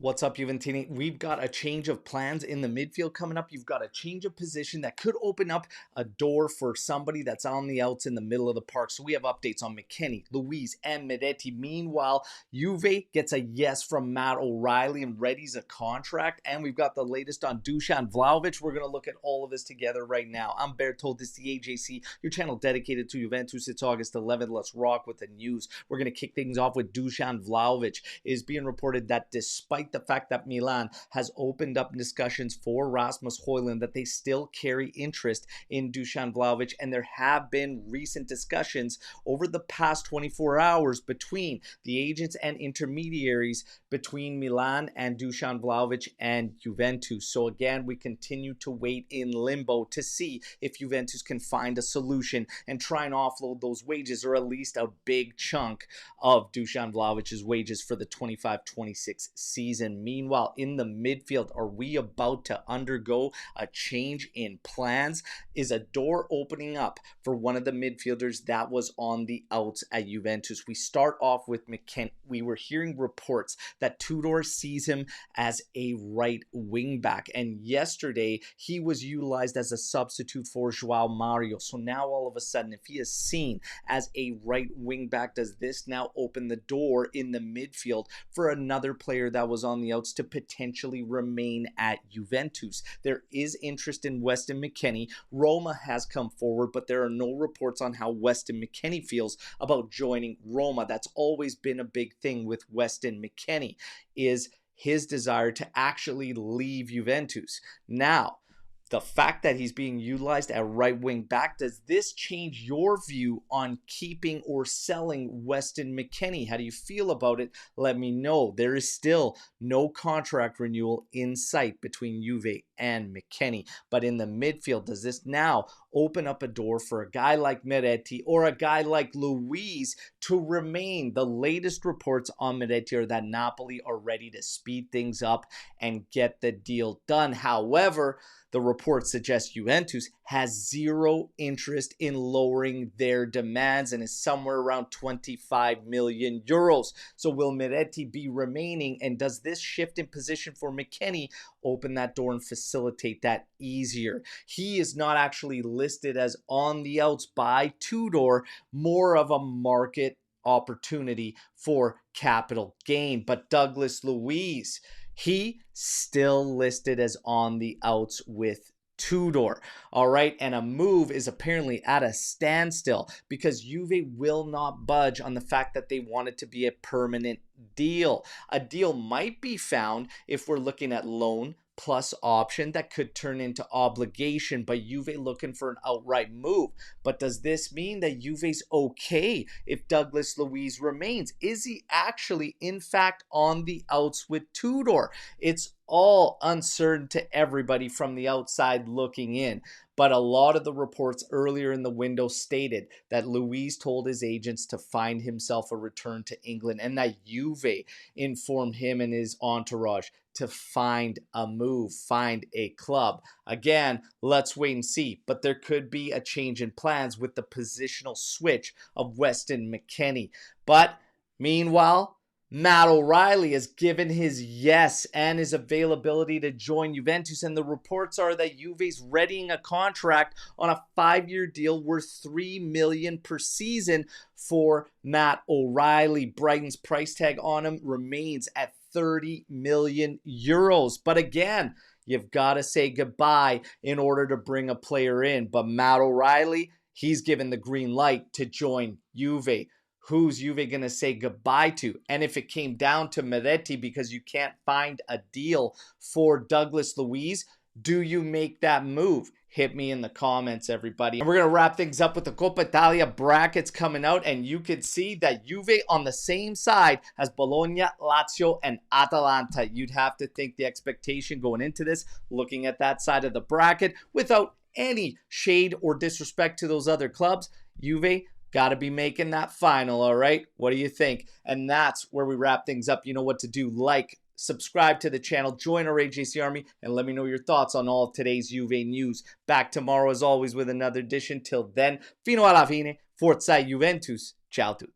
What's up, Juventini? We've got a change of plans in the midfield coming up. You've got a change of position that could open up a door for somebody that's on the outs in the middle of the park. So we have updates on McKennie, Louise, and Miretti. Meanwhile, Juve gets a yes from Matt O'Reilly and readies a contract. And we've got the latest on Duchan Blavic. We're going to look at all of this together right now. I'm Bertold, this is the AJC, your channel dedicated to Juventus. It's August 11th. Let's rock with the news. We're going to kick things off with Duchan Blavic. It is being reported that despite the fact that Milan has opened up discussions for Rasmus Højlund, that they still carry interest in Duchan Blavic, and there have been recent discussions over the past 24 hours between the agents and intermediaries between Milan and Duchan Blavic and Juventus. So again, we continue to wait in limbo to see if Juventus can find a solution and try and offload those wages, or at least a big chunk of Duchan Blavic's wages for the 25-26 season. Meanwhile, in the midfield, are we about to undergo a change in plans? Is a door opening up for one of the midfielders that was on the outs at Juventus? We start off with McKennie. We were hearing reports that Tudor sees him as a right wing back, and yesterday he was utilized as a substitute for João Mario. So now all of a sudden, if he is seen as a right wing back, does this now open the door in the midfield for another player that was on the outs to potentially remain at Juventus? There is interest in Weston McKennie. Roma has come forward, but there are no reports on how Weston McKennie feels about joining Roma. That's always been a big thing with Weston McKennie, is his desire to actually leave Juventus. Now, the fact that he's being utilized at right wing back, does this change your view on keeping or selling Weston McKennie? How do you feel about it? Let me know. There is still no contract renewal in sight between Juve and McKennie. But in the midfield, does this now open up a door for a guy like Miretti or a guy like Louise to remain? The latest reports on Miretti are that Napoli are ready to speed things up and get the deal done. However, the reports suggest Juventus has zero interest in lowering their demands and is somewhere around 25 million euros. So will Miretti be remaining, and does this shift in position for McKennie open that door and facilitate that easier? He is not actually listed as on the outs by Tudor, more of a market opportunity for capital gain. But Douglas Luiz, he still listed as on the outs with Tudor. All right, and a move is apparently at a standstill because Juve will not budge on the fact that they want it to be a permanent deal. A deal might be found if we're looking at loan plus option that could turn into obligation, but Juve looking for an outright move. But does this mean that Juve's okay if Douglas Luiz remains? Is he actually in fact on the outs with Tudor? It's all uncertain to everybody from the outside looking in. But a lot of the reports earlier in the window stated that Louise told his agents to find himself a return to England, and that Juve informed him and his entourage to find a move, find a club. Again, let's wait and see. But there could be a change in plans with the positional switch of Weston McKennie. But meanwhile, Matt O'Reilly has given his yes and his availability to join Juventus, and the reports are that Juve's readying a contract on a 5-year deal worth $3 million per season for Matt O'Reilly. Brighton's price tag on him remains at 30 million euros. But again, you've got to say goodbye in order to bring a player in. But Matt O'Reilly, he's given the green light to join Juve. Who's Juve going to say goodbye to? And if it came down to Miretti because you can't find a deal for Douglas Luiz, do you make that move? Hit me in the comments, everybody. And we're going to wrap things up with the Coppa Italia brackets coming out, and you can see that Juve on the same side as Bologna, Lazio, and Atalanta. You'd have to think the expectation going into this, looking at that side of the bracket, without any shade or disrespect to those other clubs, Juve got to be making that final, all right? What do you think? And that's where we wrap things up. You know what to do. Like, subscribe to the channel, join our AJC Army, and let me know your thoughts on all of today's Juve news. Back tomorrow, as always, with another edition. Till then, fino alla fine, forza Juventus. Ciao tutti.